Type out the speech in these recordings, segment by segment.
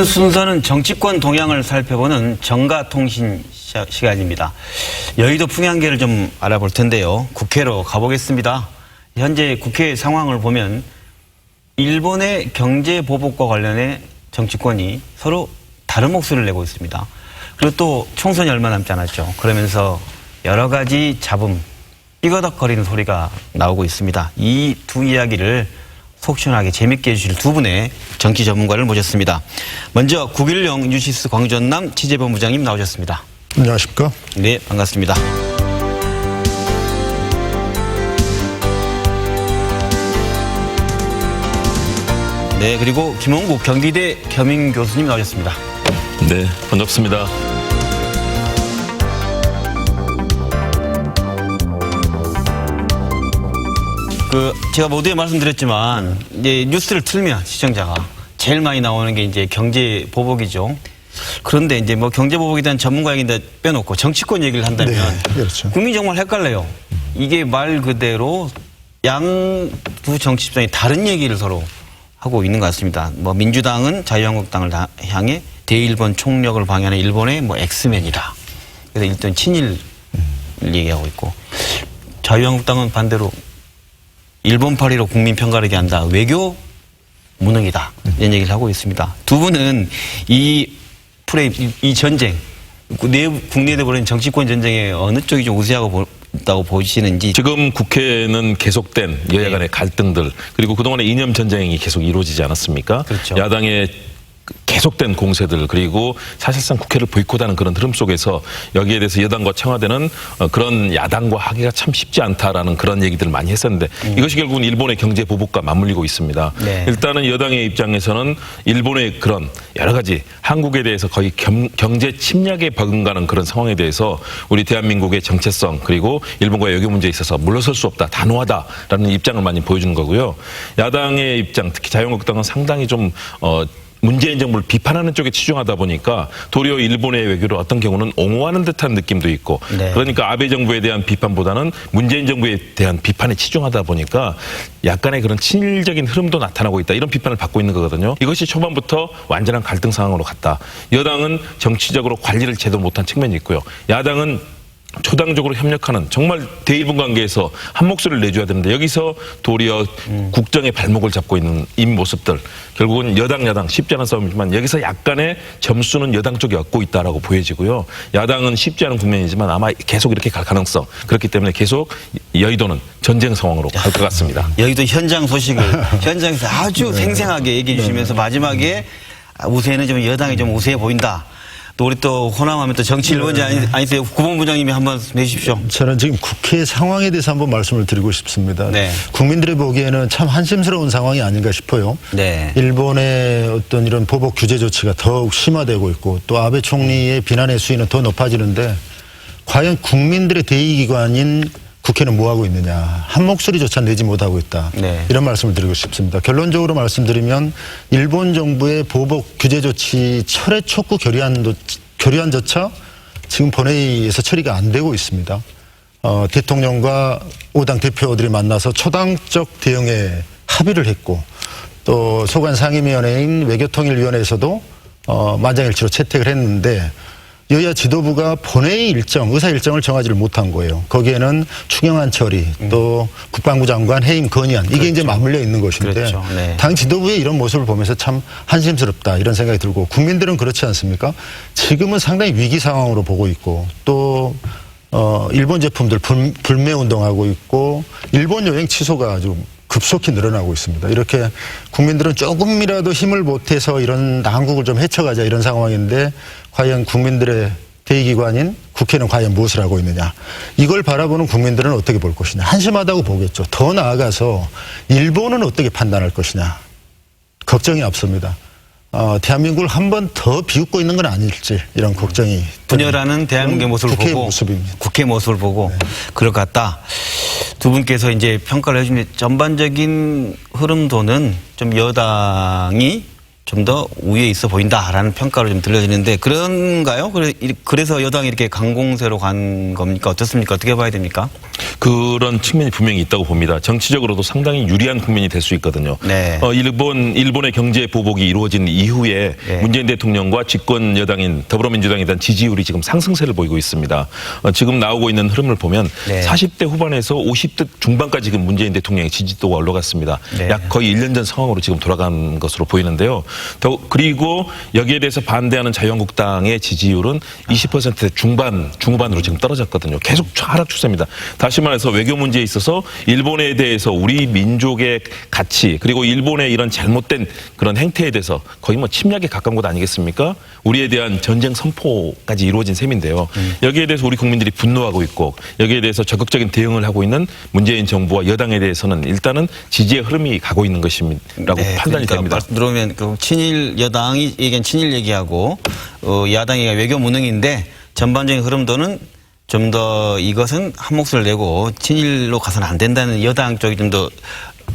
순서는 정치권 동향을 살펴보는 정가통신 시간입니다. 여의도 풍향계를 좀 알아볼 텐데요. 국회로 가보겠습니다. 현재 국회 상황을 보면 일본의 경제 보복과 관련해 정치권이 서로 다른 목소리를 내고 있습니다. 그리고 또 총선이 얼마 남지 않았죠. 그러면서 여러 가지 잡음, 삐거덕거리는 소리가 나오고 있습니다. 이 두 이야기를 속 시원하게 재밌게 해주실 두 분의 정치 전문가를 모셨습니다. 먼저 국일영 뉴시스 광전남 취재본부장님 나오셨습니다. 안녕하십니까? 네, 반갑습니다. 네, 그리고 김홍국 경기대 겸임교수님 나오셨습니다. 네, 반갑습니다. 제가 모두에 말씀드렸지만 이제 뉴스를 틀면 시청자가 제일 많이 나오는 게 이제 경제 보복이죠. 그런데 이제 뭐 경제 보복에 대한 전문가 얘기인데 빼놓고 정치권 얘기를 한다면 네, 그렇죠. 국민이 정말 헷갈려요. 이게 말 그대로 양 두 정치 집단이 다른 얘기를 서로 하고 있는 것 같습니다. 뭐 민주당은 자유한국당을 향해 대일본 총력을 방해하는 일본의 뭐 엑스맨이다. 그래서 일단 친일 얘기하고 있고 자유한국당은 반대로 일본파리로 국민 편가르게 한다. 외교 무능이다. 이런 얘기를 하고 있습니다. 두 분은 이 프레임, 이 전쟁, 국내에 벌어진 정치권 전쟁에 어느 쪽이 좀 우세하고 있다고 보시는지. 지금 국회는 계속된 여야 간의 갈등들, 그리고 그동안의 이념 전쟁이 계속 이루어지지 않았습니까? 그렇죠. 야당의 계속된 공세들, 그리고 사실상 국회를 보이콧하는 그런 흐름 속에서 여기에 대해서 여당과 청와대는 그런 야당과 하기가 참 쉽지 않다라는 그런 얘기들을 많이 했었는데 이것이 결국은 일본의 경제 보복과 맞물리고 있습니다. 네. 일단은 여당의 입장에서는 일본의 그런 여러 가지 한국에 대해서 거의 경제 침략에 버금가는 그런 상황에 대해서 우리 대한민국의 정체성, 그리고 일본과의 외교 문제에 있어서 물러설 수 없다, 단호하다라는 입장을 많이 보여주는 거고요. 야당의 입장, 특히 자유한국당은 상당히 좀 문재인 정부를 비판하는 쪽에 치중하다 보니까 도리어 일본의 외교를 어떤 경우는 옹호하는 듯한 느낌도 있고, 네. 그러니까 아베 정부에 대한 비판보다는 문재인 정부에 대한 비판에 치중하다 보니까 약간의 그런 친일적인 흐름도 나타나고 있다, 이런 비판을 받고 있는 거거든요. 이것이 초반부터 완전한 갈등 상황으로 갔다. 여당은 정치적으로 관리를 제대로 못한 측면이 있고요. 야당은 초당적으로 협력하는, 정말 대일본 관계에서 한 목소리를 내줘야 되는데 여기서 도리어 국정의 발목을 잡고 있는 이 모습들, 결국은 야당 쉽지 않은 싸움이지만 여기서 약간의 점수는 여당 쪽이 얻고 있다라고 보여지고요. 야당은 쉽지 않은 국면이지만 아마 계속 이렇게 갈 가능성, 그렇기 때문에 계속 여의도는 전쟁 상황으로 갈 것 같습니다. 여의도 현장 소식을 현장에서 아주 생생하게 얘기해 주시면서 마지막에 우세는 좀 여당이 좀 우세해 보인다. 또 우리 또 호남하면 또 정치 일본지 아니세요? 구본부장님이 한번 해주십시오. 저는 지금 국회 상황에 대해서 한번 말씀을 드리고 싶습니다. 네. 국민들이 보기에는 참 한심스러운 상황이 아닌가 싶어요. 네. 일본의 어떤 이런 보복 규제 조치가 더욱 심화되고 있고 또 아베 총리의 비난의 수위는 더 높아지는데 과연 국민들의 대의기관인 국회는 뭐하고 있느냐. 한 목소리조차 내지 못하고 있다. 네. 이런 말씀을 드리고 싶습니다. 결론적으로 말씀드리면 일본 정부의 보복 규제 조치 철회 촉구 결의안조차 지금 본회의에서 처리가 안 되고 있습니다. 대통령과 5당 대표들이 만나서 초당적 대응에 합의를 했고 또 소관 상임위원회인 외교통일위원회에서도 만장일치로 채택을 했는데 여야 지도부가 본회의 일정, 의사 일정을 정하지를 못한 거예요. 거기에는 추경안 처리, 또 국방부 장관 해임 건의안, 이게 그렇죠. 이제 맞물려 있는 것인데 그렇죠. 네. 당 지도부의 이런 모습을 보면서 참 한심스럽다 이런 생각이 들고 국민들은 그렇지 않습니까? 지금은 상당히 위기 상황으로 보고 있고 또 일본 제품들 불매 운동하고 있고 일본 여행 취소가 아주 급속히 늘어나고 있습니다. 이렇게 국민들은 조금이라도 힘을 보태서 이런 난국을 좀 헤쳐가자 이런 상황인데 과연 국민들의 대의기관인 국회는 과연 무엇을 하고 있느냐. 이걸 바라보는 국민들은 어떻게 볼 것이냐. 한심하다고 보겠죠. 더 나아가서 일본은 어떻게 판단할 것이냐. 걱정이 앞섭니다. 대한민국을 한 번 더 비웃고 있는 건 아닐지 이런 걱정이. 분열하는 대한민국의 모습을 국회의 보고 모습입니다. 국회 모습을 보고 네. 그럴 것 같다. 두 분께서 이제 평가를 해주는데 전반적인 흐름도는 좀 여당이 좀 더 우위에 있어 보인다라는 평가를 좀 들려지는데 그런가요? 그래서 여당이 이렇게 강공세로 간 겁니까? 어떻습니까? 어떻게 봐야 됩니까? 그런 측면이 분명히 있다고 봅니다. 정치적으로도 상당히 유리한 국면이 될 수 있거든요. 네. 일본의 경제 보복이 이루어진 이후에 네. 문재인 대통령과 집권 여당인 더불어민주당에 대한 지지율이 지금 상승세를 보이고 있습니다. 지금 나오고 있는 흐름을 보면 네. 40대 후반에서 50대 중반까지 지금 문재인 대통령의 지지도가 올라갔습니다. 네. 약 거의 1년 전 상황으로 지금 돌아간 것으로 보이는데요. 그리고 여기에 대해서 반대하는 자유한국당의 지지율은 20% 중후반으로 지금 떨어졌거든요. 계속 하락 추세입니다. 다시 말해서 외교 문제에 있어서 일본에 대해서 우리 민족의 가치 그리고 일본의 이런 잘못된 그런 행태에 대해서 거의 뭐 침략에 가까운 것 아니겠습니까? 우리에 대한 전쟁 선포까지 이루어진 셈인데요. 여기에 대해서 우리 국민들이 분노하고 있고 여기에 대해서 적극적인 대응을 하고 있는 문재인 정부와 여당에 대해서는 일단은 지지의 흐름이 가고 있는 것이라고 판단이 됩니다. 말씀 들어오면 그 친일 여당이 얘기한 친일 얘기하고 야당이 외교 무능인데 전반적인 흐름도는 좀 더 이것은 한 몫을 내고 친일로 가서는 안 된다는 여당 쪽이 좀 더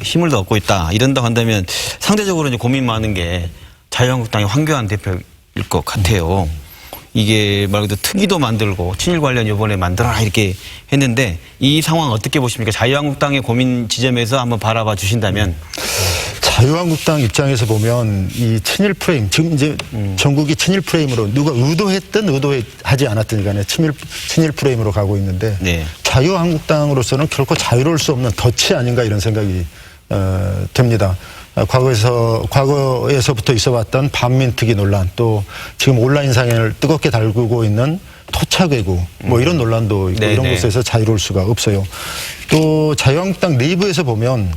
힘을 더 얻고 있다. 이런다고 한다면 상대적으로 이제 고민 많은 게 자유한국당의 황교안 대표일 것 같아요. 이게 말 그대로 특위도 만들고 친일 관련 이번에 만들어라 이렇게 했는데 이 상황 어떻게 보십니까? 자유한국당의 고민 지점에서 한번 바라봐 주신다면. 자유한국당 입장에서 보면 이 친일 프레임, 지금 이제 전국이 친일 프레임으로 누가 의도했든 의도하지 않았든 간에 친일 프레임으로 가고 있는데 네. 자유한국당으로서는 결코 자유로울 수 없는 덫이 아닌가 이런 생각이 듭니다. 과거에서부터 있어왔던 반민특위 논란 또 지금 온라인상을 뜨겁게 달구고 있는 토착외구 뭐 이런 논란도 있고 네네. 이런 곳에서 자유로울 수가 없어요. 또 자유한국당 내부에서 보면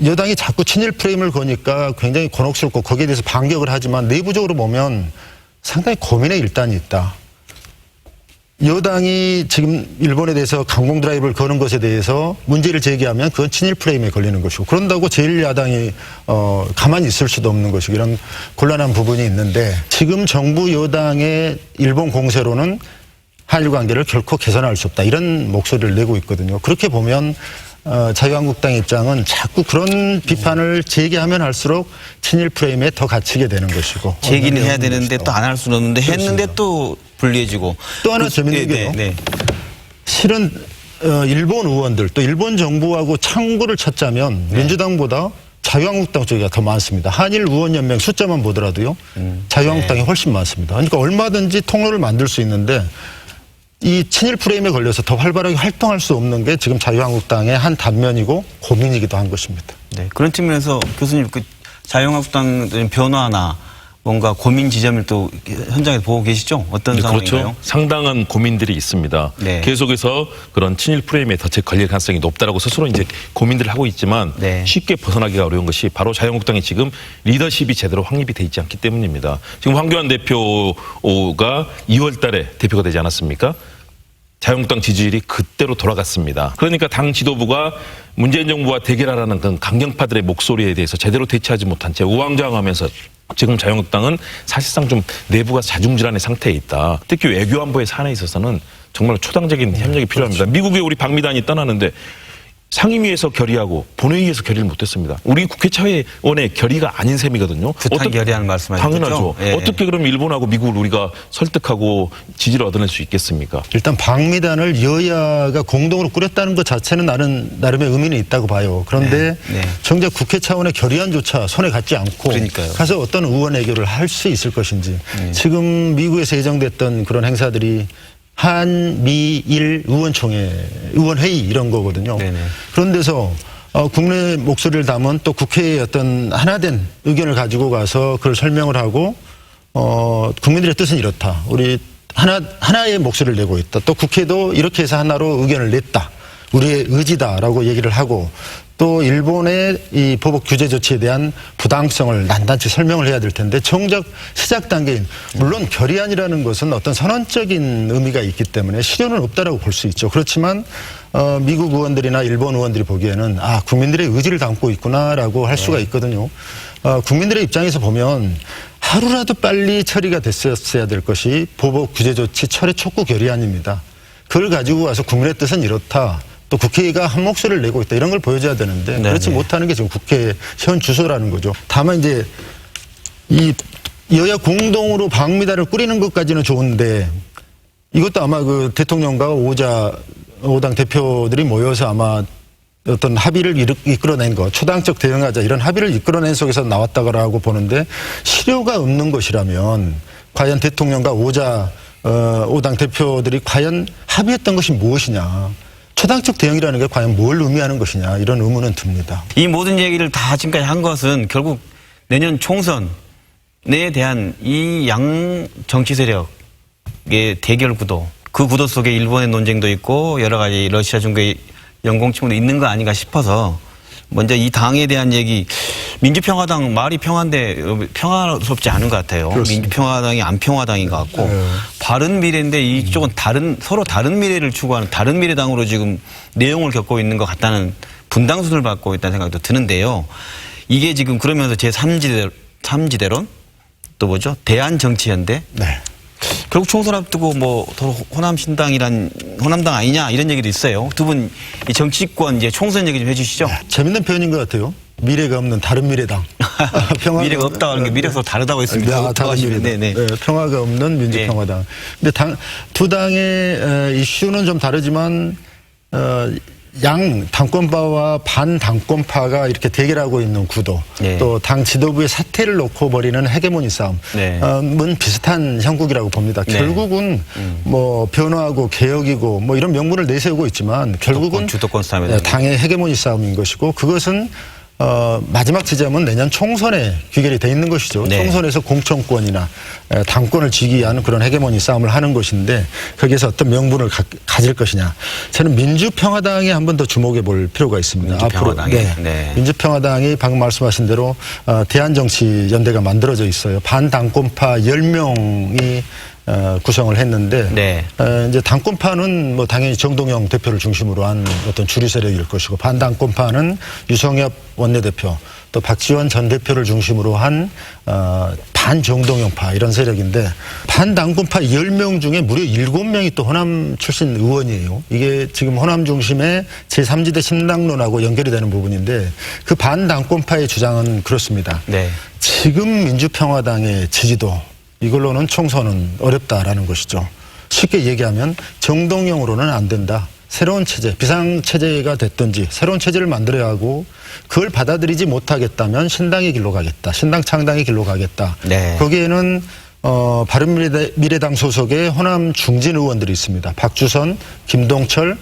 여당이 자꾸 친일 프레임을 거니까 굉장히 곤혹스럽고 거기에 대해서 반격을 하지만 내부적으로 보면 상당히 고민의 일단이 있다. 여당이 지금 일본에 대해서 강공 드라이브를 거는 것에 대해서 문제를 제기하면 그건 친일 프레임에 걸리는 것이고 그런다고 제1야당이 가만히 있을 수도 없는 것이고 이런 곤란한 부분이 있는데 지금 정부 여당의 일본 공세로는 한일 관계를 결코 개선할 수 없다. 이런 목소리를 내고 있거든요. 그렇게 보면 자유한국당 입장은 자꾸 그런 비판을 제기하면 할수록 친일 프레임에 더 갇히게 되는 것이고. 제기는 해야 되는데 또 안 할 수는 없는데 그렇습니다. 했는데 또 불리해지고. 또 하나 재밌는 게요. 실은 일본 의원들 또 일본 정부하고 창구를 찾자면 민주당보다 자유한국당 쪽이 더 많습니다. 한일 의원연맹 숫자만 보더라도요. 자유한국당이 훨씬 많습니다. 그러니까 얼마든지 통로를 만들 수 있는데 이 친일 프레임에 걸려서 더 활발하게 활동할 수 없는 게 지금 자유한국당의 한 단면이고 고민이기도 한 것입니다. 네, 그런 측면에서 교수님 그 자유한국당 변화나 뭔가 고민 지점을 또 현장에서 보고 계시죠? 어떤 네, 상황인가요? 그렇죠. 상당한 고민들이 있습니다. 네. 계속해서 그런 친일 프레임에 덫에 걸릴 가능성이 높다라고 스스로 이제 고민들을 하고 있지만 네. 쉽게 벗어나기가 어려운 것이 바로 자유한국당이 지금 리더십이 제대로 확립이 돼 있지 않기 때문입니다. 지금 황교안 대표가 2월 달에 대표가 되지 않았습니까? 자유한국당 지지율이 그때로 돌아갔습니다. 그러니까 당 지도부가 문재인 정부와 대결하라는 그 강경파들의 목소리에 대해서 제대로 대처하지 못한 채 우왕좌왕하면서 지금 자유한국당은 사실상 좀 내부가 자중질환의 상태에 있다. 특히 외교안보의 사안에 있어서는 정말 초당적인 협력이 필요합니다. 그렇죠. 미국에 우리 방미단이 떠나는데 상임위에서 결의하고 본회의에서 결의를 못했습니다. 우리 국회 차원의 결의가 아닌 셈이거든요. 부탄 결의하는 말씀하셨죠? 당연하죠. 예. 어떻게 그럼 일본하고 미국을 우리가 설득하고 지지를 얻어낼 수 있겠습니까? 일단 방미단을 여야가 공동으로 꾸렸다는 것 자체는 나름의 의미는 있다고 봐요. 그런데 네. 정작 국회 차원의 결의안조차 손에 갖지 않고 그러니까요. 가서 어떤 의원 외교를 할 수 있을 것인지 지금 미국에서 예정됐던 그런 행사들이 한미일 의원총회, 의원회의 이런 거거든요. 네네. 그런 데서 국내 목소리를 담은 또 국회의 어떤 하나된 의견을 가지고 가서 그걸 설명을 하고 국민들의 뜻은 이렇다. 우리 하나의 목소리를 내고 있다. 또 국회도 이렇게 해서 하나로 의견을 냈다. 우리의 의지다라고 얘기를 하고 또 일본의 이 보복 규제 조치에 대한 부당성을 난단히 설명을 해야 될 텐데 정작 시작 단계인 물론 결의안이라는 것은 어떤 선언적인 의미가 있기 때문에 실효는 없다라고 볼 수 있죠. 그렇지만 미국 의원들이나 일본 의원들이 보기에는 국민들의 의지를 담고 있구나라고 할 수가 있거든요. 국민들의 입장에서 보면 하루라도 빨리 처리가 됐었어야 될 것이 보복 규제 조치 철회 촉구 결의안입니다. 그걸 가지고 와서 국민의 뜻은 이렇다. 또 국회가 한 목소리를 내고 있다. 이런 걸 보여줘야 되는데 네네. 그렇지 못하는 게 지금 국회의 현 주소라는 거죠. 다만 이제 이 여야 공동으로 방미단을 꾸리는 것까지는 좋은데 이것도 아마 그 대통령과 오자 5당 대표들이 모여서 아마 어떤 합의를 이끌어낸 것, 초당적 대응하자 이런 합의를 이끌어낸 속에서 나왔다고 보는데 실효가 없는 것이라면 과연 대통령과 5당 대표들이 과연 합의했던 것이 무엇이냐. 초당적 대응이라는 게 과연 뭘 의미하는 것이냐 이런 의문은 듭니다. 이 모든 얘기를 다 지금까지 한 것은 결국 내년 총선에 대한 이 양 정치 세력의 대결 구도, 그 구도 속에 일본의 논쟁도 있고 여러 가지 러시아 중국의 영공침도 있는 거 아닌가 싶어서 먼저 이 당에 대한 얘기, 민주평화당 말이 평화인데 평화롭지 않은 것 같아요. 그렇습니다. 민주평화당이 안평화당인 것 같고 바른미래인데 이쪽은 서로 다른 미래를 추구하는 다른 미래당으로 지금 내용을 겪고 있는 것 같다는 분당순을 받고 있다는 생각도 드는데요. 이게 지금 그러면서 제3지대론 또 뭐죠? 대한정치연대. 네. 결국 총선 앞두고 뭐 호남당 아니냐 이런 얘기도 있어요. 두 분 이 정치권 이제 총선 얘기 좀 해주시죠. 재밌는 표현인 것 같아요. 미래가 없는 다른 미래당. 미래가 없다고 하는 게 미래가 다르다고 했습니다. 다른 미래당. 네네. 네, 평화가 없는 민주평화당. 근데 두 당의 이슈는 좀 다르지만 양 당권파와 반당권파가 이렇게 대결하고 있는 구도, 네. 또 당 지도부의 사태를 놓고 벌이는 헤게모니 싸움은 네. 비슷한 형국이라고 봅니다. 네. 결국은 뭐 변화하고 개혁이고 뭐 이런 명분을 내세우고 있지만 결국은 주도권 싸움이다. 당의 헤게모니 싸움인 것이고 그것은 마지막 지점은 내년 총선에 귀결이 돼 있는 것이죠. 네. 총선에서 공천권이나 당권을 쥐기 위한 그런 헤게모니 싸움을 하는 것인데 거기에서 어떤 명분을 가질 것이냐. 저는 민주평화당에 한 번 더 주목해 볼 필요가 있습니다. 민주평화당에. 앞으로 네. 민주평화당이 방금 말씀하신 대로 대한정치연대가 만들어져 있어요. 반당권파 10명이 구성을 했는데 네. 이제 당권파는 뭐 당연히 정동영 대표를 중심으로 한 어떤 주류 세력일 것이고 반당권파는 유성엽 원내대표 또 박지원 전 대표를 중심으로 한 반정동영파 이런 세력인데 반당권파 10명 중에 무려 7명이 또 호남 출신 의원이에요. 이게 지금 호남 중심의 제3지대 신당론하고 연결이 되는 부분인데 그 반당권파의 주장은 그렇습니다. 네. 지금 민주평화당의 지지도 이걸로는 총선은 어렵다라는 것이죠. 쉽게 얘기하면 정동영으로는 안 된다. 새로운 체제, 비상체제가 됐든지 새로운 체제를 만들어야 하고 그걸 받아들이지 못하겠다면 신당의 길로 가겠다. 신당 창당의 길로 가겠다. 네. 거기에는 바른미래당 소속의 호남 중진 의원들이 있습니다. 박주선, 김동철,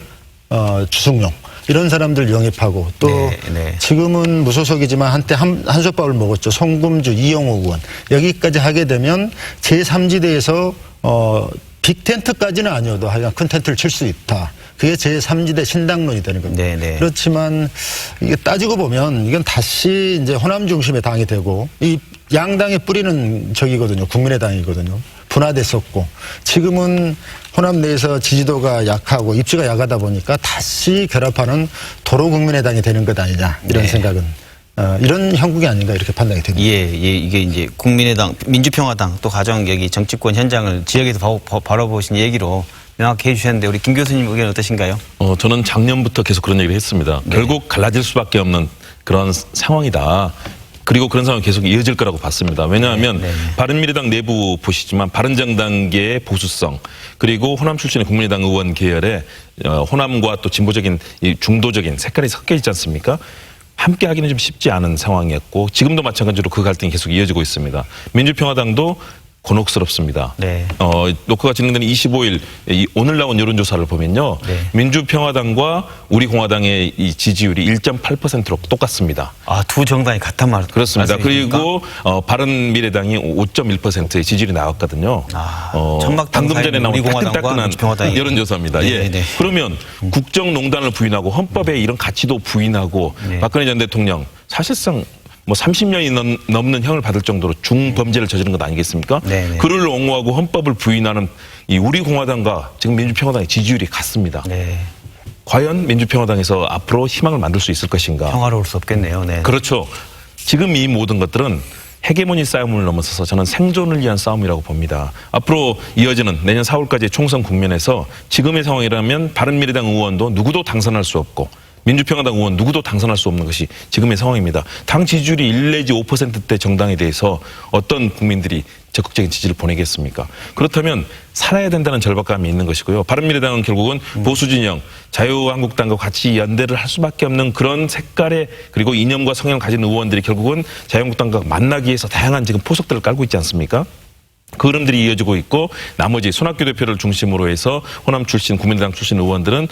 주승용. 이런 사람들 영입하고 또 네. 지금은 무소속이지만 한때 한솥밥을 먹었죠. 송금주, 이영호 의원. 여기까지 하게 되면 제3지대에서 빅텐트까지는 아니어도 하여간 큰 텐트를 칠 수 있다. 그게 제3지대 신당론이 되는 겁니다. 네. 그렇지만 이게 따지고 보면 이건 다시 이제 호남 중심의 당이 되고 이 양당의 뿌리는 저기거든요. 국민의당이거든요. 분화됐었고 지금은 호남 내에서 지지도가 약하고 입지가 약하다 보니까 다시 결합하는 도로 국민의당이 되는 것 아니냐 이런 생각은 이런 형국이 아닌가 이렇게 판단이 됩니다. 예, 이게 이제 국민의당, 민주평화당 또 가정 여기 정치권 현장을 지역에서 바라보신 얘기로 명확히 해주셨는데 우리 김 교수님 의견 어떠신가요? 저는 작년부터 계속 그런 얘기를 했습니다. 네. 결국 갈라질 수밖에 없는 그런 상황이다. 그리고 그런 상황이 계속 이어질 거라고 봤습니다. 왜냐하면 바른미래당 내부 보시지만 바른정당계의 보수성 그리고 호남 출신의 국민의당 의원 계열의 호남과 또 진보적인 이 중도적인 색깔이 섞여 있지 않습니까? 함께 하기는 좀 쉽지 않은 상황이었고 지금도 마찬가지로 그 갈등이 계속 이어지고 있습니다. 민주평화당도 곤혹스럽습니다. 네. 녹화가 진행되는 25일 오늘 나온 여론조사를 보면요. 네. 민주평화당과 우리공화당의 이 지지율이 1.8%로 똑같습니다. 아, 두 정당이 같단 말 그렇습니다. 말씀이십니까? 그리고 바른미래당이 5.1%의 지지율이 나왔거든요. 천막당 방금 전에 나온 우리공화당과 따끈따끈한 민주평화당이. 여론조사입니다. 네. 그러면 국정농단을 부인하고 헌법에 이런 가치도 부인하고 박근혜 전 대통령 사실상 뭐 30년이 넘는 형을 받을 정도로 중범죄를 저지른 것 아니겠습니까? 네네. 그를 옹호하고 헌법을 부인하는 이 우리공화당과 지금 민주평화당의 지지율이 같습니다. 네. 과연 민주평화당에서 앞으로 희망을 만들 수 있을 것인가? 평화로울 수 없겠네요. 네. 그렇죠. 지금 이 모든 것들은 헤게모니 싸움을 넘어서서 저는 생존을 위한 싸움이라고 봅니다. 앞으로 이어지는 내년 4월까지의 총선 국면에서 지금의 상황이라면 바른미래당 의원도 누구도 당선할 수 없고 민주평화당 의원 누구도 당선할 수 없는 것이 지금의 상황입니다. 당 지지율이 1 내지 5%대 정당에 대해서 어떤 국민들이 적극적인 지지를 보내겠습니까? 그렇다면 살아야 된다는 절박감이 있는 것이고요. 바른미래당은 결국은 보수 진영, 자유한국당과 같이 연대를 할 수밖에 없는 그런 색깔의 그리고 이념과 성향을 가진 의원들이 결국은 자유한국당과 만나기 위해서 다양한 지금 포석들을 깔고 있지 않습니까? 그 흐름들이 이어지고 있고 나머지 손학규 대표를 중심으로 해서 호남 출신, 국민의당 출신 의원들은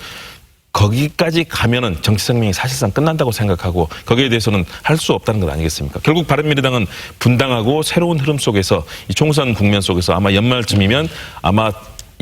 거기까지 가면은 정치 생명이 사실상 끝난다고 생각하고 거기에 대해서는 할 수 없다는 것 아니겠습니까? 결국 바른미래당은 분당하고 새로운 흐름 속에서 이 총선 국면 속에서 아마 연말쯤이면 아마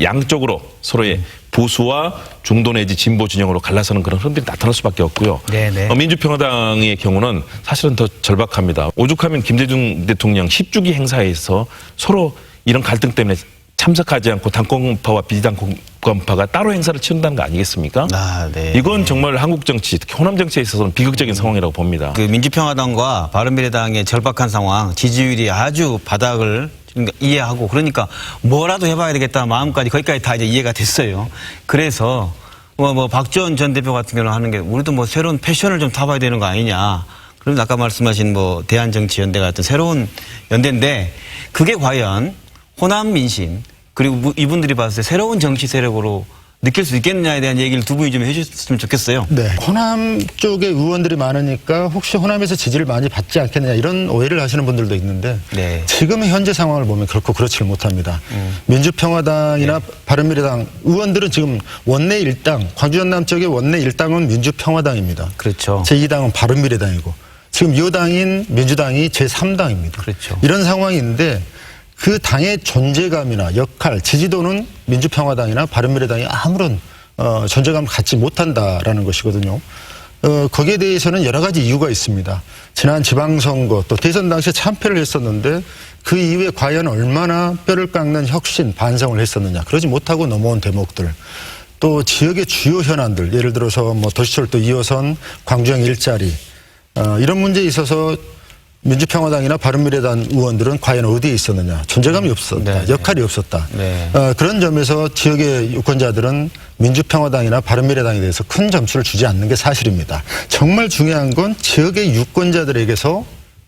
양쪽으로 서로의 보수와 중도 내지 진보 진영으로 갈라서는 그런 흐름들이 나타날 수밖에 없고요. 네네. 민주평화당의 경우는 사실은 더 절박합니다. 오죽하면 김대중 대통령 10주기 행사에서 서로 이런 갈등 때문에 참석하지 않고 당권파와 비당권파가 따로 행사를 치른다는 거 아니겠습니까? 아, 네. 이건 정말 한국 정치, 특히 호남 정치에 있어서는 비극적인 상황이라고 봅니다. 그 민주평화당과 바른미래당의 절박한 상황, 지지율이 아주 바닥을 이해하고 그러니까 뭐라도 해봐야 되겠다 마음까지 거기까지 다 이제 이해가 됐어요. 그래서 뭐 박지원 전 대표 같은 경우는 하는 게 우리도 뭐 새로운 패션을 좀 타봐야 되는 거 아니냐. 그러면 아까 말씀하신 뭐 대한정치연대 같은 새로운 연대인데 그게 과연 호남 민심 그리고 이분들이 봤을 때 새로운 정치 세력으로 느낄 수 있겠느냐에 대한 얘기를 두 분이 좀 해주셨으면 좋겠어요. 네. 호남 쪽에 의원들이 많으니까 혹시 호남에서 지지를 많이 받지 않겠느냐 이런 오해를 하시는 분들도 있는데 네. 지금의 현재 상황을 보면 결코 그렇지를 못합니다. 민주평화당이나 바른미래당 의원들은 지금 원내 일당, 광주 전남 쪽의 원내 일당은 민주평화당입니다. 그렇죠. 제2당은 바른미래당이고 지금 여당인 민주당이 제3당입니다. 그렇죠. 이런 상황인데 그 당의 존재감이나 역할, 지지도는 민주평화당이나 바른미래당이 아무런 존재감을 갖지 못한다라는 것이거든요. 거기에 대해서는 여러 가지 이유가 있습니다. 지난 지방선거 또 대선 당시에 참패를 했었는데 그 이후에 과연 얼마나 뼈를 깎는 혁신, 반성을 했었느냐. 그러지 못하고 넘어온 대목들. 또 지역의 주요 현안들, 예를 들어서 뭐 도시철도 2호선, 광주형 일자리 이런 문제에 있어서 민주평화당이나 바른미래당 의원들은 과연 어디에 있었느냐. 존재감이 없었다. 네, 역할이 없었다. 네. 그런 점에서 지역의 유권자들은 민주평화당이나 바른미래당에 대해서 큰 점수를 주지 않는 게 사실입니다. 정말 중요한 건 지역의 유권자들에게서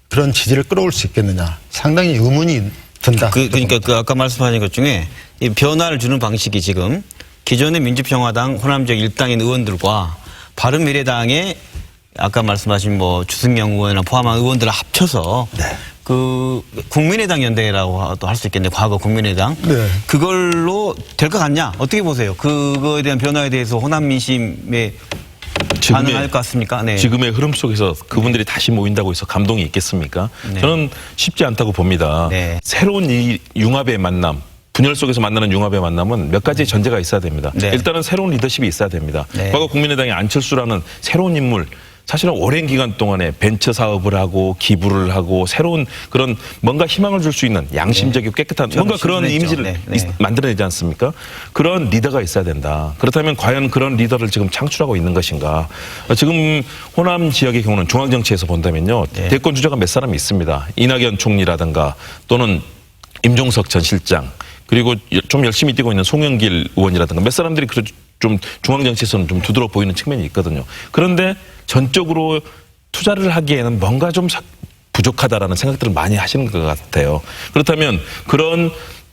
그런 지지를 끌어올 수 있겠느냐. 상당히 의문이 든다. 그러니까 그 아까 말씀하신 것 중에 이 변화를 주는 방식이 지금 기존의 민주평화당 호남적 일당인 의원들과 바른미래당의 아까 말씀하신 뭐 주승영 의원이나 포함한 의원들을 합쳐서 네. 그 국민의당 연대라고 할 수 있겠네요. 과거 국민의당. 네. 그걸로 될 것 같냐? 어떻게 보세요? 그거에 대한 변화에 대해서 호남 민심에 반응할 것 같습니까? 네. 지금의 흐름 속에서 그분들이 다시 모인다고 해서 감동이 있겠습니까? 네. 저는 쉽지 않다고 봅니다. 네. 새로운 이 융합의 만남, 분열 속에서 만나는 융합의 만남은 몇 가지 전제가 있어야 됩니다. 네. 일단은 새로운 리더십이 있어야 됩니다. 네. 과거 국민의당의 안철수라는 새로운 인물, 사실은 오랜 기간 동안에 벤처 사업을 하고 기부를 하고 새로운 그런 뭔가 희망을 줄 수 있는 양심적이고 깨끗한 뭔가 그런 신선했죠. 이미지를 네, 네. 만들어내지 않습니까? 그런 리더가 있어야 된다. 그렇다면 과연 그런 리더를 지금 창출하고 있는 것인가? 지금 호남 지역의 경우는 중앙정치에서 본다면요. 네. 대권 주자가 몇 사람이 있습니다. 이낙연 총리라든가 또는 임종석 전 실장 그리고 좀 열심히 뛰고 있는 송영길 의원이라든가 몇 사람들이 좀 중앙정치에서는 좀 두드러 보이는 측면이 있거든요. 그런데 전적으로 투자를 하기에는 뭔가 좀 부족하다라는 생각들을 많이 하시는 것 같아요. 그렇다면 그런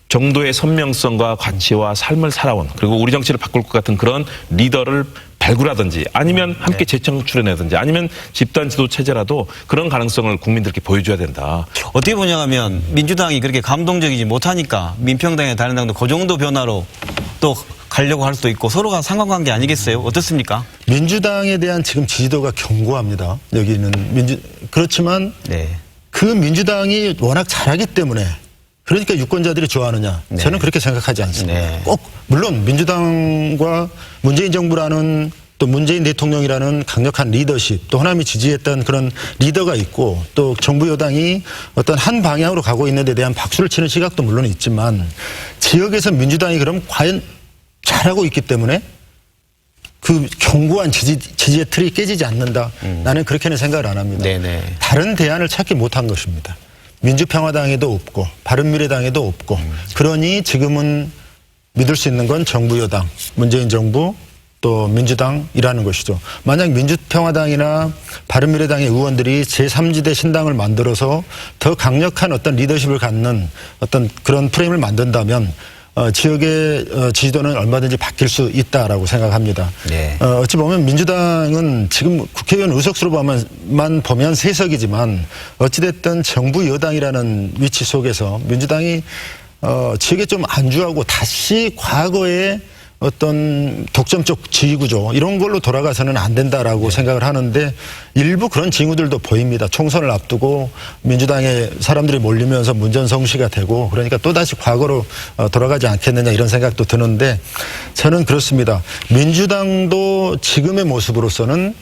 정도의 선명성과 가치와 삶을 살아온 그리고 우리 정치를 바꿀 것 같은 그런 리더를 발굴하든지 아니면 함께 재창출해내든지 아니면 집단 지도 체제라도 그런 가능성을 국민들께 보여줘야 된다. 어떻게 보냐면 민주당이 그렇게 감동적이지 못하니까 민평당이나 다른 당도 그 정도 변화로 또 가려고 할 수도 있고 서로가 상관관계 아니겠어요? 어떻습니까? 민주당에 대한 지금 지지도가 견고합니다. 여기는 그렇지만 네. 그 민주당이 워낙 잘하기 때문에 그러니까 유권자들이 좋아하느냐. 네. 저는 그렇게 생각하지 않습니다. 네. 꼭 물론 민주당과 문재인 정부라는 또 문재인 대통령이라는 강력한 리더십 또 호남이 지지했던 그런 리더가 있고 또 정부 여당이 어떤 한 방향으로 가고 있는 데 대한 박수를 치는 시각도 물론 있지만 지역에서 민주당이 그럼 과연 잘하고 있기 때문에 그 견고한 지지의 틀이 깨지지 않는다. 나는 그렇게는 생각을 안 합니다. 네네. 다른 대안을 찾지 못한 것입니다. 민주평화당에도 없고 바른미래당에도 없고 그러니 지금은 믿을 수 있는 건 정부 여당, 문재인 정부 또 민주당이라는 것이죠. 만약 민주평화당이나 바른미래당의 의원들이 제3지대 신당을 만들어서 더 강력한 어떤 리더십을 갖는 어떤 그런 프레임을 만든다면 지역의 지지도는 얼마든지 바뀔 수 있다라고 생각합니다. 네. 어찌 보면 민주당은 지금 국회의원 의석수로만 보면 3석이지만 어찌됐든 정부 여당이라는 위치 속에서 민주당이 지역에 좀 안주하고 다시 과거의 어떤 독점적 지휘구조 이런 걸로 돌아가서는 안 된다라고 생각을 하는데 일부 그런 징후들도 보입니다. 총선을 앞두고 민주당에 사람들이 몰리면서 문전성시가 되고 그러니까 또다시 과거로 돌아가지 않겠느냐 이런 생각도 드는데 저는 그렇습니다. 민주당도 지금의 모습으로서는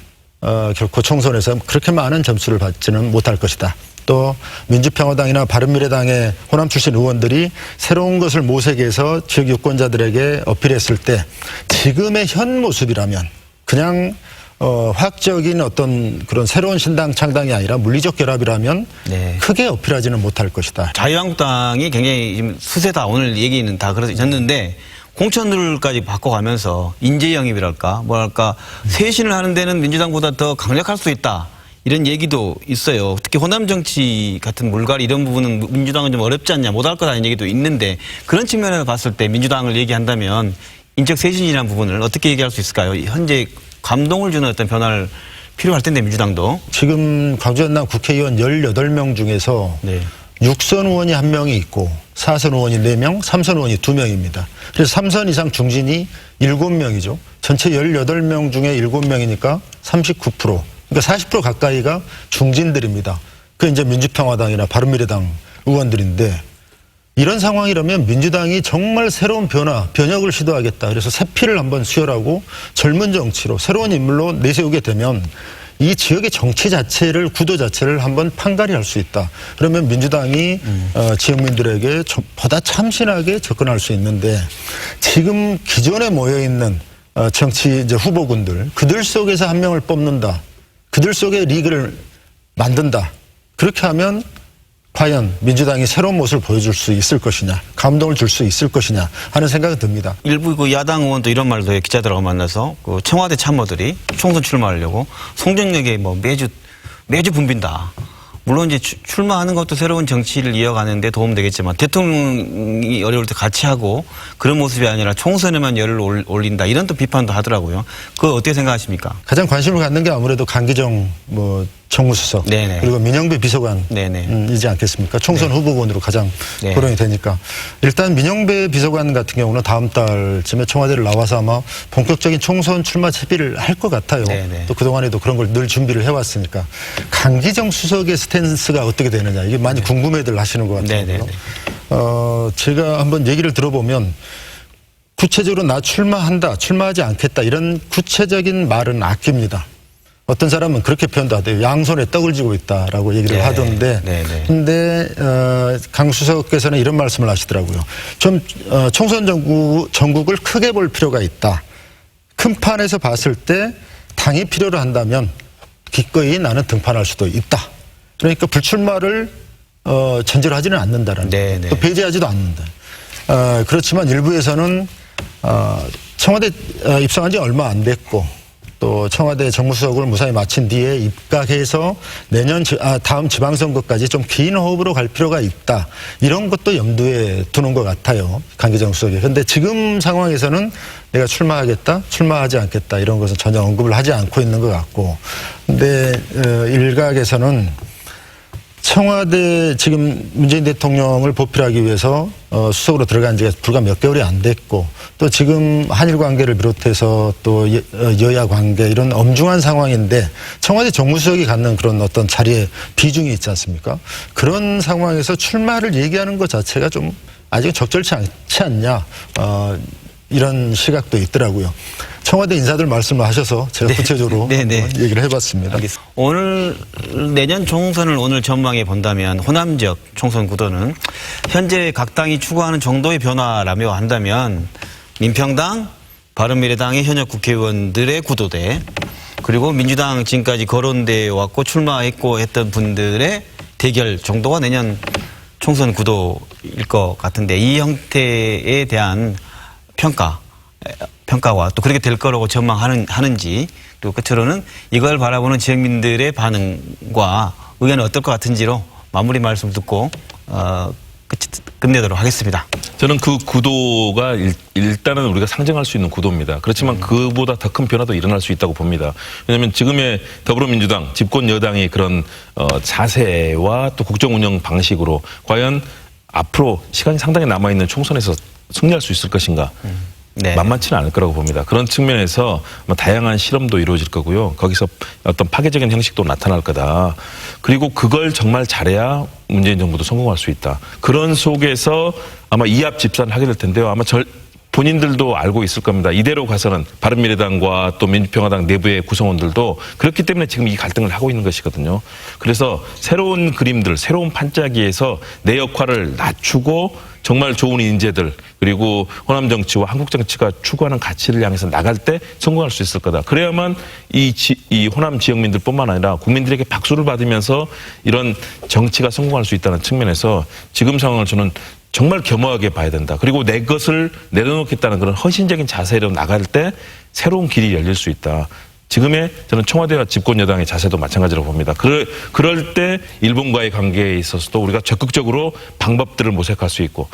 결코 총선에서 그렇게 많은 점수를 받지는 못할 것이다. 또 민주평화당이나 바른미래당의 호남 출신 의원들이 새로운 것을 모색해서 지역 유권자들에게 어필했을 때 지금의 현 모습이라면 그냥 화학적인 어떤 그런 새로운 신당 창당이 아니라 물리적 결합이라면 네. 크게 어필하지는 못할 것이다. 자유한국당이 굉장히 지금 수세다. 오늘 얘기는 다 그러셨는데 공천들까지 바꿔가면서 인재 영입이랄까 뭐랄까 쇄신을 하는 데는 민주당보다 더 강력할 수 있다. 이런 얘기도 있어요. 특히 호남 정치 같은 물갈이 이런 부분은 민주당은 좀 어렵지 않냐 못할 거라는 얘기도 있는데 그런 측면에서 봤을 때 민주당을 얘기한다면 인적 쇄신이라는 부분을 어떻게 얘기할 수 있을까요? 현재 감동을 주는 어떤 변화를 필요할 텐데 민주당도. 지금 광주연남 국회의원 18명 중에서 네. 6선 의원이 1명이 있고 4선 의원이 4명, 3선 의원이 2명입니다. 그래서 3선 이상 중진이 7명이죠. 전체 18명 중에 7명이니까 39%. 그러니까 40% 가까이가 중진들입니다. 그게 이제 민주평화당이나 바른미래당 의원들인데 이런 상황이라면 민주당이 정말 새로운 변혁을 시도하겠다. 그래서 새 피를 한번 수혈하고 젊은 정치로 새로운 인물로 내세우게 되면 이 지역의 정치 자체를 구도 자체를 한번 판가리 할 수 있다. 그러면 민주당이 지역민들에게 보다 참신하게 접근할 수 있는데 지금 기존에 모여있는 정치 이제 후보군들 그들 속에서 한 명을 뽑는다. 그들 속에 리그를 만든다. 그렇게 하면 과연 민주당이 새로운 모습을 보여줄 수 있을 것이냐, 감동을 줄 수 있을 것이냐 하는 생각이 듭니다. 일부 그 야당 의원도 이런 말도 해요. 기자들하고 만나서 그 청와대 참모들이 총선 출마하려고 송정역에 뭐 매주 붐빈다. 물론 이제 출마하는 것도 새로운 정치를 이어가는데 도움 되겠지만 대통령이 어려울 때 같이 하고 그런 모습이 아니라 총선에만 열을 올린다. 이런 또 비판도 하더라고요. 그거 어떻게 생각하십니까? 가장 관심을 갖는 게 아무래도 강기정 정무수석 네네. 그리고 민영배 비서관 네네. 이지 않겠습니까? 총선 후보군으로 가장 네. 거론이 되니까 일단 민영배 비서관 같은 경우는 다음 달쯤에 청와대를 나와서 아마 본격적인 총선 출마 채비를 할 것 같아요. 네네. 또 그동안에도 그런 걸 늘 준비를 해왔으니까 강기정 수석의 스탠스가 어떻게 되느냐 이게 많이 궁금해들 하시는 것 같아요. 네네네. 제가 한번 얘기를 들어보면 구체적으로 나 출마한다, 출마하지 않겠다 이런 구체적인 말은 아낍니다. 어떤 사람은 그렇게 표현도 하대요. 양손에 떡을 쥐고 있다라고 얘기를 네. 하던데 네네. 근데 강 수석께서는 이런 말씀을 하시더라고요. 좀 총선 전국을 크게 볼 필요가 있다. 큰 판에서 봤을 때 당이 필요로 한다면 기꺼이 나는 등판할 수도 있다. 그러니까 불출마를 전제로 하지는 않는다라는 네네. 또 배제하지도 않는다. 그렇지만 일부에서는 청와대 입성한 지 얼마 안 됐고 또 청와대 정무수석을 무사히 마친 뒤에 입각해서 내년 다음 지방선거까지 좀 긴 호흡으로 갈 필요가 있다. 이런 것도 염두에 두는 것 같아요. 강기정 수석이. 그런데 지금 상황에서는 내가 출마하겠다, 출마하지 않겠다 이런 것은 전혀 언급을 하지 않고 있는 것 같고. 근데 일각에서는 청와대 지금 문재인 대통령을 보필하기 위해서 수석으로 들어간 지가 불과 몇 개월이 안 됐고 또 지금 한일 관계를 비롯해서 또 여야 관계 이런 엄중한 상황인데 청와대 정무수석이 갖는 그런 어떤 자리에 비중이 있지 않습니까? 그런 상황에서 출마를 얘기하는 것 자체가 좀 아직 적절치 않지 않냐 이런 시각도 있더라고요. 청와대 인사들 말씀을 하셔서 제가 구체적으로 얘기를 해봤습니다. 알겠습니다. 오늘 내년 총선을 오늘 전망해 본다면 호남 지역 총선 구도는 현재 각 당이 추구하는 정도의 변화라며 한다면 민평당, 바른미래당의 현역 국회의원들의 구도대 그리고 민주당 지금까지 거론되어 왔고 출마했고 했던 분들의 대결 정도가 내년 총선 구도일 것 같은데 이 형태에 대한 평가 평가와 또 그렇게 될 거라고 전망하는지 또 끝으로는 이걸 바라보는 지역민들의 반응과 의견은 어떨 것 같은지로 마무리 말씀 듣고 끝내도록 하겠습니다. 저는 그 구도가 일단은 우리가 상정할 수 있는 구도입니다. 그렇지만 그보다 더 큰 변화도 일어날 수 있다고 봅니다. 왜냐하면 지금의 더불어민주당 집권 여당의 그런 자세와 또 국정 운영 방식으로 과연 앞으로 시간이 상당히 남아있는 총선에서 승리할 수 있을 것인가. 네. 만만치는 않을 거라고 봅니다. 그런 측면에서 다양한 실험도 이루어질 거고요. 거기서 어떤 파괴적인 형식도 나타날 거다. 그리고 그걸 정말 잘해야 문재인 정부도 성공할 수 있다. 그런 속에서 아마 이합 집산을 하게 될 텐데요. 아마 본인들도 알고 있을 겁니다. 이대로 가서는 바른미래당과 또 민주평화당 내부의 구성원들도 그렇기 때문에 지금 이 갈등을 하고 있는 것이거든요. 그래서 새로운 그림들, 새로운 판짜기에서 내 역할을 낮추고 정말 좋은 인재들 그리고 호남 정치와 한국 정치가 추구하는 가치를 향해서 나갈 때 성공할 수 있을 거다. 그래야만 이 호남 지역민들뿐만 아니라 국민들에게 박수를 받으면서 이런 정치가 성공할 수 있다는 측면에서 지금 상황을 저는 정말 겸허하게 봐야 된다. 그리고 내 것을 내려놓겠다는 그런 헌신적인 자세로 나갈 때 새로운 길이 열릴 수 있다. 지금의 저는 청와대와 집권 여당의 자세도 마찬가지라고 봅니다. 그럴 때 일본과의 관계에 있어서도 우리가 적극적으로 방법들을 모색할 수 있고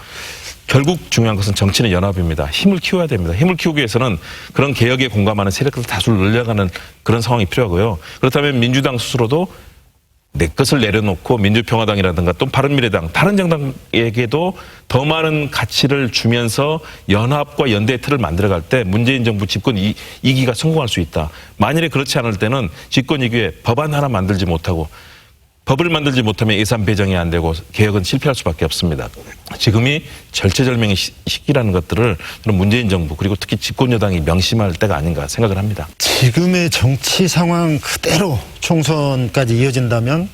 결국 중요한 것은 정치는 연합입니다. 힘을 키워야 됩니다. 힘을 키우기 위해서는 그런 개혁에 공감하는 세력들 다수를 늘려가는 그런 상황이 필요하고요. 그렇다면 민주당 스스로도 내 것을 내려놓고 민주평화당이라든가 또 바른미래당 다른 정당에게도 더 많은 가치를 주면서 연합과 연대의 틀을 만들어갈 때 문재인 정부 집권 2기가 성공할 수 있다. 만일에 그렇지 않을 때는 집권 2기에 법안 하나 만들지 못하고 법을 만들지 못하면 예산 배정이 안 되고 개혁은 실패할 수밖에 없습니다. 지금이 절체절명의 시기라는 것들을 저는 문재인 정부 그리고 특히 집권 여당이 명심할 때가 아닌가 생각을 합니다. 지금의 정치 상황 그대로 총선까지 이어진다면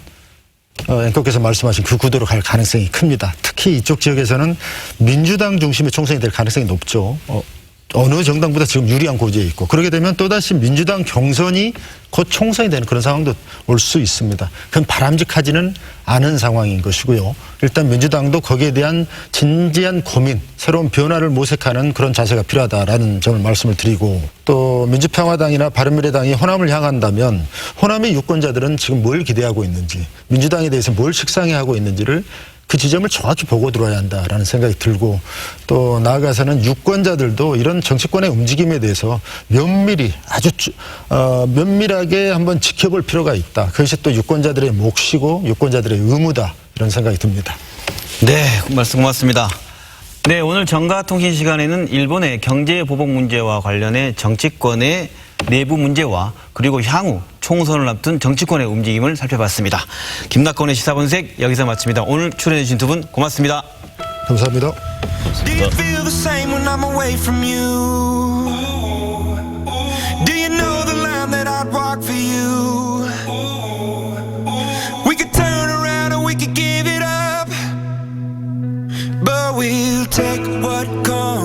앵커께서 말씀하신 그 구도로 갈 가능성이 큽니다. 특히 이쪽 지역에서는 민주당 중심의 총선이 될 가능성이 높죠. 어느 정당보다 지금 유리한 고지에 있고 그렇게 되면 또다시 민주당 경선이 곧 총선이 되는 그런 상황도 올 수 있습니다. 그건 바람직하지는 않은 상황인 것이고요. 일단 민주당도 거기에 대한 진지한 고민, 새로운 변화를 모색하는 그런 자세가 필요하다라는 점을 말씀을 드리고 또 민주평화당이나 바른미래당이 호남을 향한다면 호남의 유권자들은 지금 뭘 기대하고 있는지 민주당에 대해서 뭘 식상해하고 있는지를 그 지점을 정확히 보고 들어야 한다라는 생각이 들고 또 나아가서는 유권자들도 이런 정치권의 움직임에 대해서 면밀히 아주 면밀하게 한번 지켜볼 필요가 있다. 그것이 또 유권자들의 몫이고 유권자들의 의무다 이런 생각이 듭니다. 네, 말씀 고맙습니다. 네, 오늘 정가통신 시간에는 일본의 경제 보복 문제와 관련해 정치권의 내부 문제와 그리고 향후 총선을 앞둔 정치권의 움직임을 살펴봤습니다. 김낙건의 시사분석 여기서 마칩니다. 오늘 출연해 주신 두 분 고맙습니다. 감사합니다. Do you feel the same when I'm away from you? Do you know the line that I'd walk for you? We could turn around or we could give it up, but we'll take what comes.